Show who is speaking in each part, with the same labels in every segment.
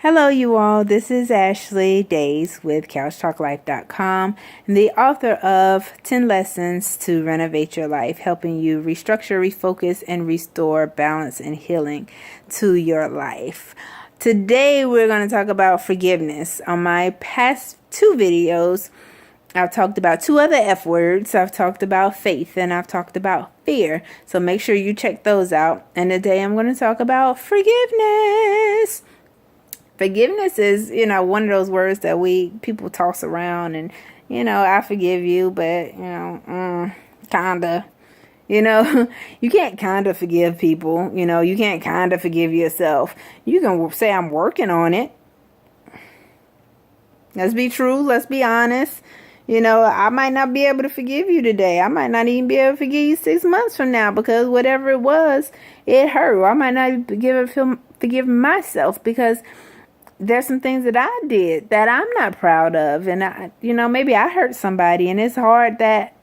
Speaker 1: Hello, you all. This is Ashley Days with CouchTalkLife.com, and the author of 10 Lessons to Renovate Your Life, helping you restructure, refocus, and restore balance and healing to your life. Today, we're going to talk about forgiveness. On my past two videos, I've talked about two other F words. I've talked about faith and I've talked about fear. So make sure you check those out. And today, I'm going to talk about forgiveness. Forgiveness is, one of those words that people toss around and, I forgive you, but, kinda, you can't kinda forgive people, you can't kinda forgive yourself. You can say, I'm working on it. Let's be true. Let's be honest. I might not be able to forgive you today. I might not even be able to forgive you 6 months from now because whatever it was, it hurt. I might not forgive myself because there's some things that I did that I'm not proud of. And, maybe I hurt somebody and it's hard that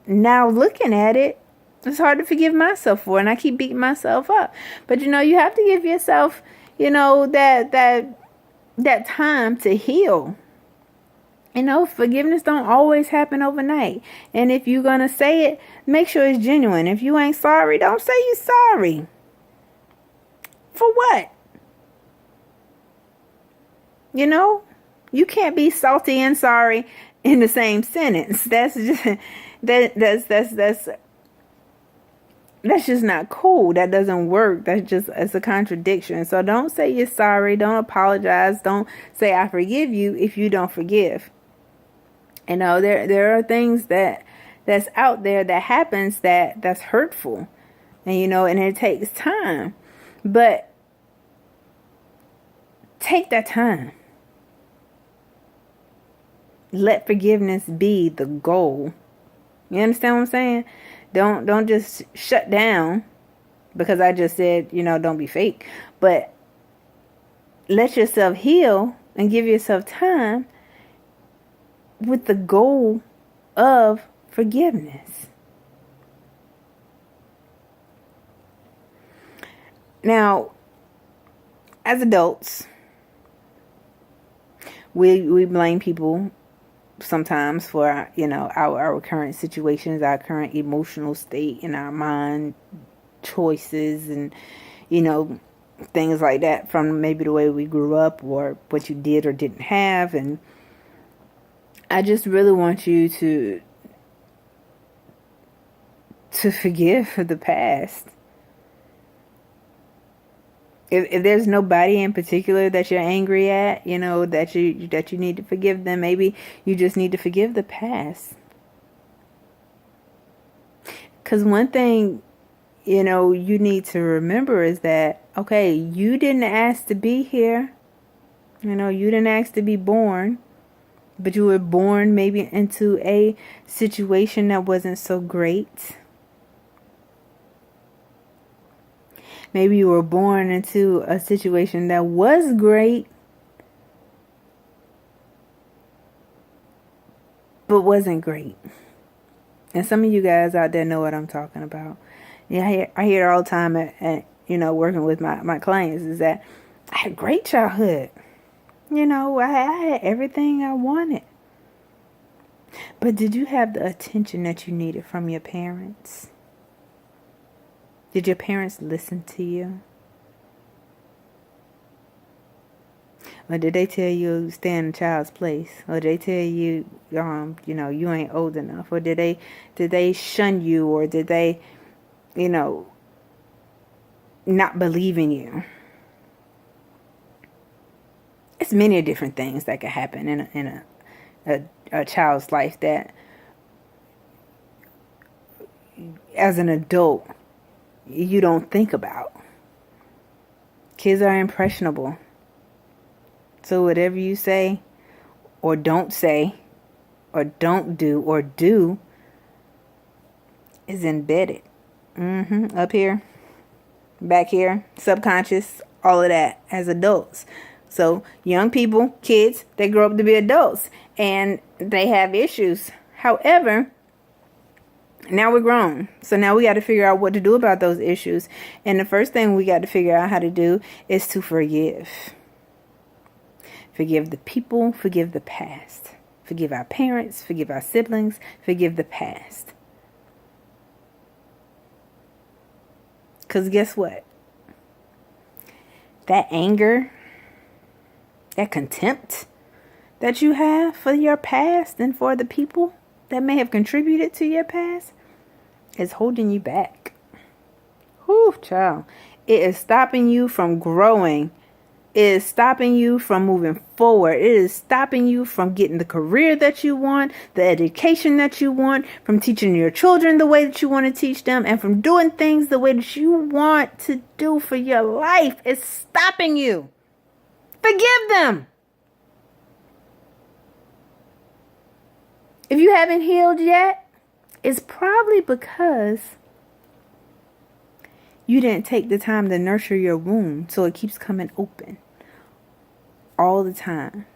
Speaker 1: now looking at it, it's hard to forgive myself for. And I keep beating myself up. But, you have to give yourself, that time to heal. Forgiveness don't always happen overnight. And if you're going to say it, make sure it's genuine. If you ain't sorry, don't say you're sorry. For what? You can't be salty and sorry in the same sentence. That's just that's just not cool. That doesn't work. It's a contradiction. So don't say you're sorry. Don't apologize. Don't say I forgive you if you don't forgive. There are things that's out there that happens that's hurtful. And it takes time. But take that time. Let forgiveness be the goal. You understand what I'm saying? Don't just shut down because I just said, don't be fake. But let yourself heal and give yourself time with the goal of forgiveness. Now, as adults, we blame people sometimes for our current situations, our current emotional state, and our mind choices, and things like that, from maybe the way we grew up or what you did or didn't have. And I just really want you to forgive the past. If there's nobody in particular that you're angry at, that you need to forgive them, maybe you just need to forgive the past. Because one thing, you need to remember is that, okay, you didn't ask to be here. You didn't ask to be born. But you were born maybe into a situation that wasn't so great. Maybe you were born into a situation that was great, but wasn't great. And some of you guys out there know what I'm talking about. Yeah, I hear it all the time at working with my clients, is that I had a great childhood. I had everything I wanted. But did you have the attention that you needed from your parents? Did your parents listen to you? Or did they tell you stay in a child's place? Or did they tell you, you ain't old enough? Or did they shun you? Or did they, not believe in you? It's many different things that could happen in a child's life that, as an adult, you don't think about. Kids are impressionable. So whatever you say or don't say or don't do or do is embedded. Up here, back here, subconscious, all of that as adults. So young people, kids, they grow up to be adults and they have issues. However, now we're grown. So now we got to figure out what to do about those issues. And the first thing we got to figure out how to do is to forgive. Forgive the people, forgive the past. Forgive our parents, forgive our siblings, forgive the past. Because guess what? That anger, that contempt that you have for your past and for the people that may have contributed to your past is holding you back. Whew, child. It is stopping you from growing. It is stopping you from moving forward. It is stopping you from getting the career that you want, the education that you want, from teaching your children the way that you want to teach them, and from doing things the way that you want to do for your life. It's stopping you. Forgive them. If you haven't healed yet, it's probably because you didn't take the time to nurture your wound, so it keeps coming open all the time.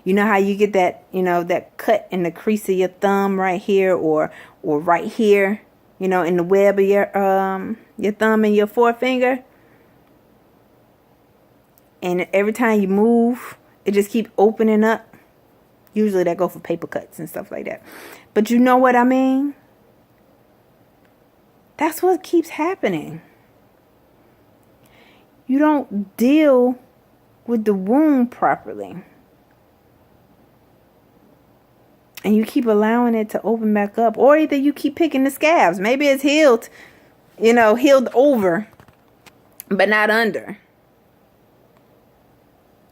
Speaker 1: You know how you get that, that cut in the crease of your thumb right here or right here, in the web of your thumb and your forefinger? And every time you move, it just keeps opening up. Usually that go for paper cuts and stuff like that. But you know what I mean? That's what keeps happening. You don't deal with the wound properly. And you keep allowing it to open back up. Or either you keep picking the scabs. Maybe it's healed, healed over, but not under.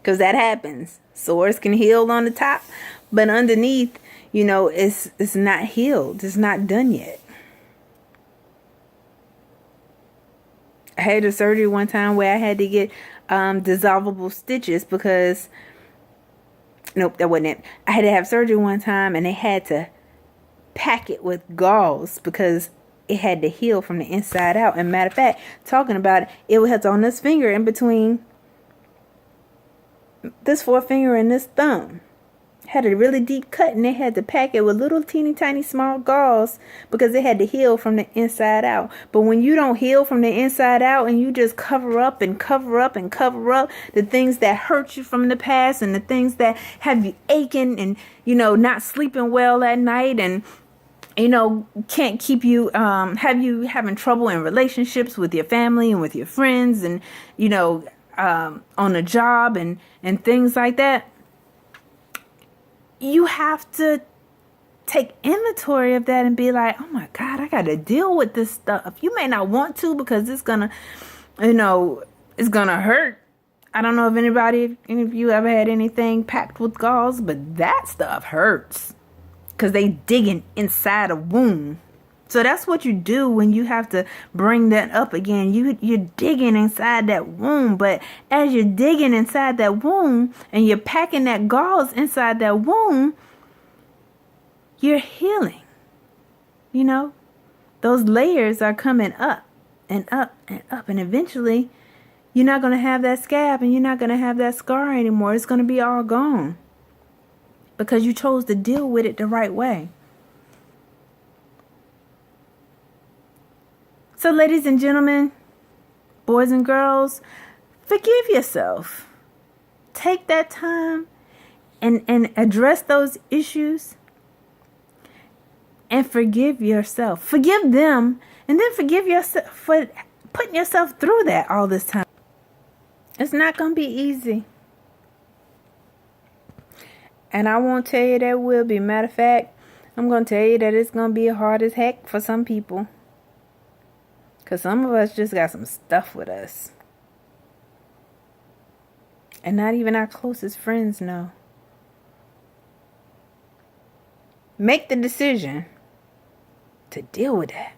Speaker 1: Because that happens. Sores can heal on the top, but underneath, it's not healed. It's not done yet. I had a surgery one time where I had to get dissolvable stitches because, nope, that wasn't it. I had to have surgery one time and they had to pack it with gauze because it had to heal from the inside out. And matter of fact, talking about it, it was on this finger in between this forefinger and this thumb. Had a really deep cut and they had to pack it with little teeny tiny small gauze because it had to heal from the inside out. But when you don't heal from the inside out and you just cover up and cover up and cover up the things that hurt you from the past and the things that have you aching and, not sleeping well at night and, can't keep you, have you having trouble in relationships with your family and with your friends and, on a job and things like that. You have to take inventory of that and be like, oh my God, I got to deal with this stuff. You may not want to because it's going to, it's going to hurt. I don't know if any of you ever had anything packed with gauze, but that stuff hurts because they digging inside a wound. So that's what you do when you have to bring that up again. You're digging inside that wound. But as you're digging inside that wound and you're packing that gauze inside that wound, you're healing. Those layers are coming up and up and up. And eventually, you're not going to have that scab and you're not going to have that scar anymore. It's going to be all gone because you chose to deal with it the right way. So ladies and gentlemen, boys and girls, forgive yourself. Take that time and address those issues and forgive yourself. Forgive them and then forgive yourself for putting yourself through that all this time. It's not going to be easy. And I won't tell you that will be. Matter of fact, I'm going to tell you that it's going to be hard as heck for some people. Because some of us just got some stuff with us. And not even our closest friends know. Make the decision to deal with that.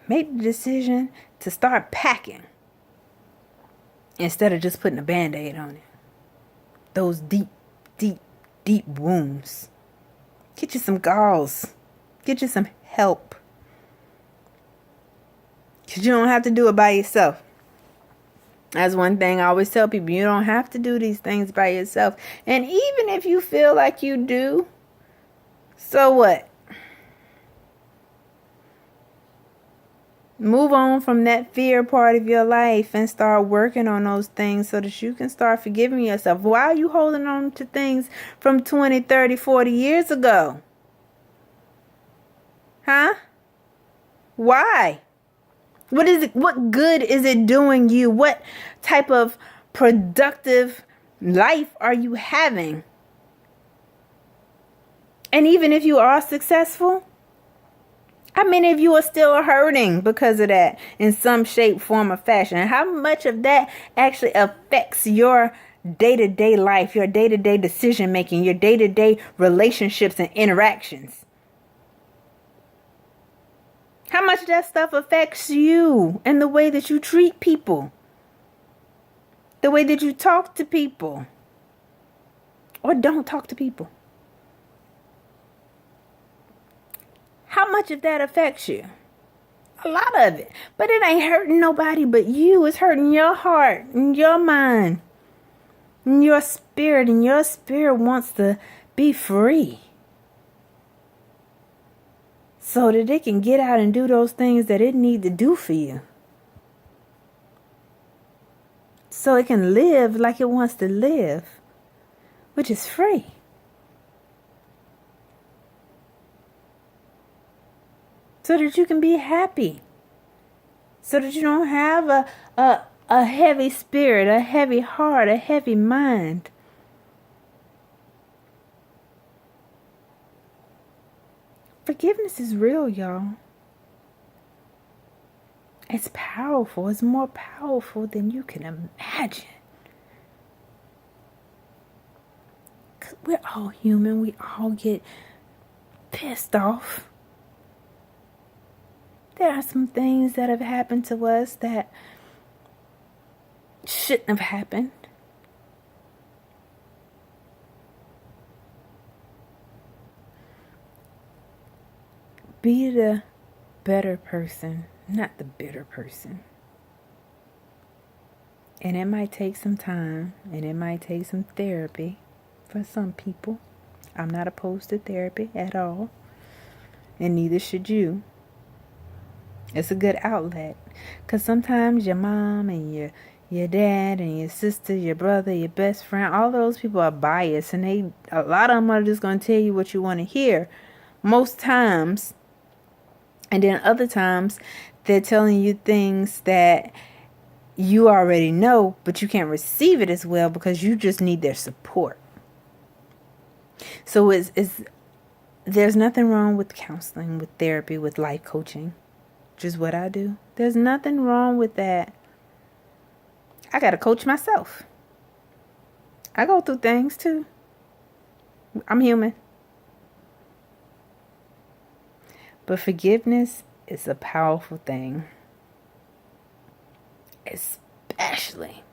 Speaker 1: Make the decision to start packing. Instead of just putting a Band-Aid on it. Those deep, deep, deep wounds. Get you some gauze. Get you some help. Because you don't have to do it by yourself. That's one thing I always tell people. You don't have to do these things by yourself. And even if you feel like you do, so what? Move on from that fear part of your life and start working on those things so that you can start forgiving yourself. Why are you holding on to things from 20, 30, 40 years ago? Huh? Why? What is it? What good is it doing you? What type of productive life are you having? And even if you are successful, how many of you are still hurting because of that in some shape, form, or fashion? And how much of that actually affects your day-to-day life, your day-to-day decision making, your day-to-day relationships and interactions? How much of that stuff affects you and the way that you treat people, the way that you talk to people, or don't talk to people? How much of that affects you? A lot of it. But it ain't hurting nobody but you. It's hurting your heart and your mind and your spirit. And your spirit wants to be free, so that it can get out and do those things that it needs to do for you. So it can live like it wants to live, which is free. So that you can be happy. So that you don't have a heavy spirit, a heavy heart, a heavy mind. Forgiveness is real, y'all. It's powerful. It's more powerful than you can imagine. 'Cause we're all human. We all get pissed off. There are some things that have happened to us that shouldn't have happened. Be the better person, not the bitter person. And it might take some time, and it might take some therapy for some people. I'm not opposed to therapy at all, and neither should you. It's a good outlet, because sometimes your mom and your dad and your sister, your brother, your best friend, all those people are biased, and a lot of them are just going to tell you what you want to hear most times. And then other times they're telling you things that you already know, but you can't receive it as well because you just need their support. So there's nothing wrong with counseling, with therapy, with life coaching, which is what I do. There's nothing wrong with that. I got to coach myself. I go through things too. I'm human. But forgiveness is a powerful thing. Especially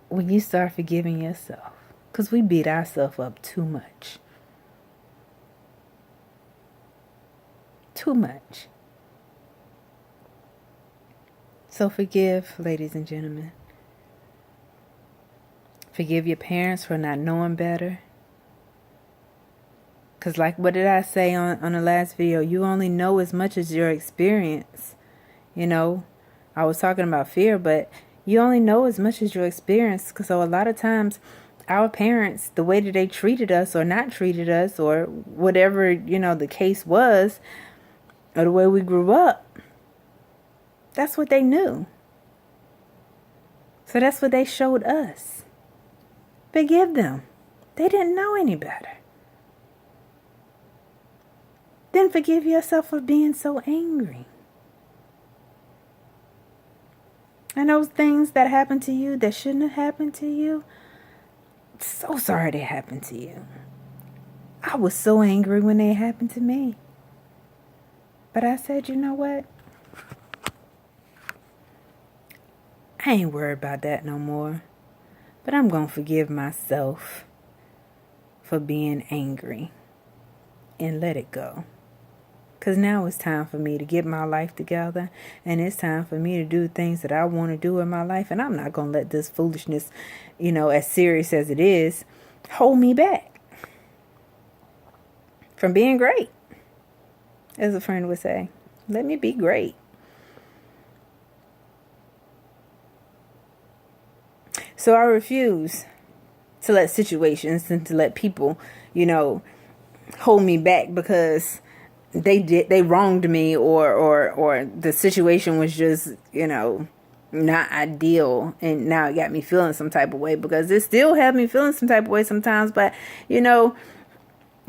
Speaker 1: when you start forgiving yourself. Because we beat ourselves up too much. Too much. So forgive, ladies and gentlemen. Forgive your parents for not knowing better. Because like, what did I say on the last video? You only know as much as your experience. You know, I was talking about fear, but you only know as much as your experience. So a lot of times, our parents, the way that they treated us or not treated us, or whatever, the case was, or the way we grew up, that's what they knew. So that's what they showed us. Forgive them. They didn't know any better. Then forgive yourself for being so angry. And those things that happened to you that shouldn't have happened to you, so sorry they happened to you. I was so angry when they happened to me. But I said, you know what? I ain't worried about that no more. But I'm going to forgive myself for being angry and let it go. Because now it's time for me to get my life together. And it's time for me to do things that I want to do in my life. And I'm not going to let this foolishness, as serious as it is, hold me back. from being great, as a friend would say. Let me be great. So I refuse to let situations and to let people, hold me back because they wronged me, or the situation was just, not ideal, and now it got me feeling some type of way, because it still had me feeling some type of way sometimes. But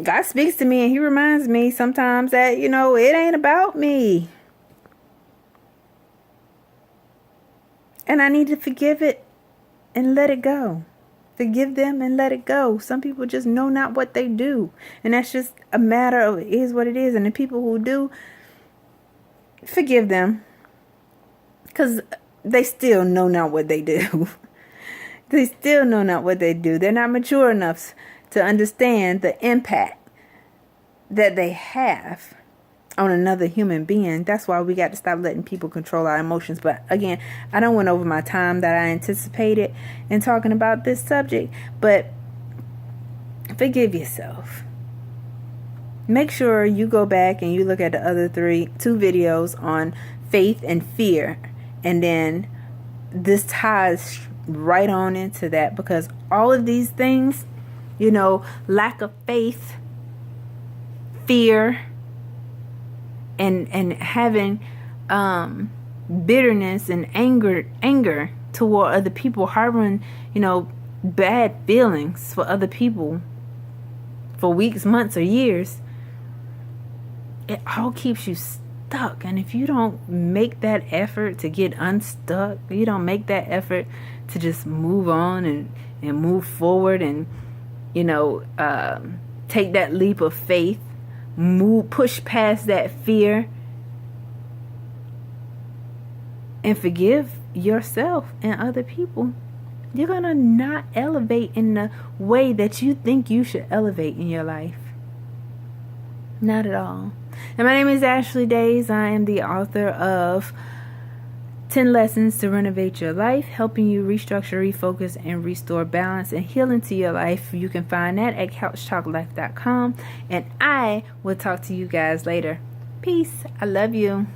Speaker 1: God speaks to me and he reminds me sometimes that it ain't about me, and I need to forgive it and let it go. Forgive them and let it go. Some people just know not what they do, and that's just a matter of, it is what it is. And the people who do, forgive them, because they still know not what they do. They still know not what they do. They're not mature enough to understand the impact that they have on another human being. That's why we got to stop letting people control our emotions. But again, I don't went over my time that I anticipated in talking about this subject. But forgive yourself. Make sure you go back and you look at the other two videos on faith and fear, and then this ties right on into that, because all of these things, lack of faith, fear, and having bitterness and anger toward other people, harboring bad feelings for other people for weeks, months, or years, it all keeps you stuck. And if you don't make that effort to get unstuck, you don't make that effort to just move on and move forward, and take that leap of faith, push past that fear, and forgive yourself and other people, you're gonna not elevate in the way that you think you should elevate in your life. Not at all. And my name is Ashley Days. I am the author of 10 Lessons to Renovate Your Life, helping you restructure, refocus, and restore balance and healing to your life. You can find that at CouchTalkLife.com. And I will talk to you guys later. Peace. I love you.